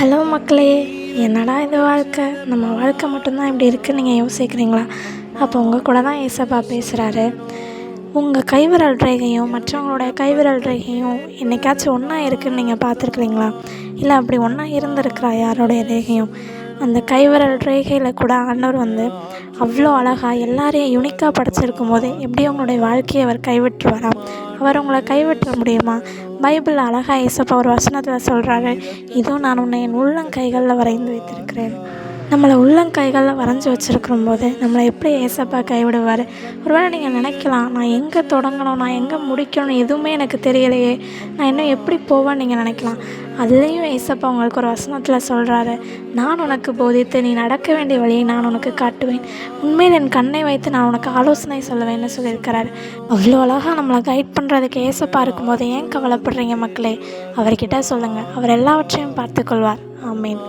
Hello மக்களே, என்னடா இது வாழ்க்கை, நம்ம வாழ்க்கை மட்டும்தான் இப்படி இருக்குன்னு நீங்கள் யோசிக்கிறீங்களா? அப்போ உங்கள் கூட தான் ஏசப்பா பேசுகிறாரு. உங்கள் கைவிரல் ரேகையும் மற்றவங்களோட கைவிரல் ரேகையும் என்றைக்காச்சும் ஒன்றா இருக்குதுன்னு நீங்கள் பார்த்துருக்குறீங்களா? இல்லை அப்படி ஒன்றா இருந்திருக்கிறா யாரோடைய ரேகையும்? அந்த கைவிரல் ரேகையில் கூட ஆண்டவர் அவ்வளோ அழகாக எல்லாரையும் யுனிக்காக படைச்சிருக்கும் போது எப்படி உங்களுடைய வாழ்க்கையை அவர் கைவிட்டுருவாராம்? அவர் உங்களை கைவிட்டுற முடியுமா? பைபிள் அழகாக ஏசப்பா ஒரு வசனத்தில் சொல்கிறாரு, இதோ நான் உன்னை என் உள்ளங்கைகளில் வரைந்து வைத்திருக்கிறேன். நம்மளை உள்ளங்கைகளில் வரைஞ்சி வச்சுருக்கும் போது நம்மளை எப்படி ஏசப்பா கைவிடுவார்? ஒருவேளை நீங்கள் நினைக்கலாம், நான் எங்கே தொடங்கணும், நான் எங்கே முடிக்கணும், எதுவுமே எனக்கு தெரியலையே, நான் இன்னும் எப்படி போவேன்னு நீங்கள் நினைக்கலாம். அதுலேயும் ஏசப்பா உங்களுக்கு ஒரு வசனத்தில் சொல்கிறாரு, நான் உனக்கு போதித்து நீ நடக்க வேண்டிய வழியை நான் உனக்கு காட்டுவேன், உண்மையில் என் கண்ணை வைத்து நான் உனக்கு ஆலோசனை சொல்லுவேன்னு சொல்லியிருக்கிறாரு. அவ்வளோ அழகாக நம்மளை கைட் பண்ணுறதுக்கு ஏசப்பா இருக்கும்போது ஏன் கவலைப்படுறீங்க மக்களே? அவர்கிட்ட சொல்லுங்கள், அவர் எல்லாவற்றையும் பார்த்துக்கொள்வார். ஆமீன்.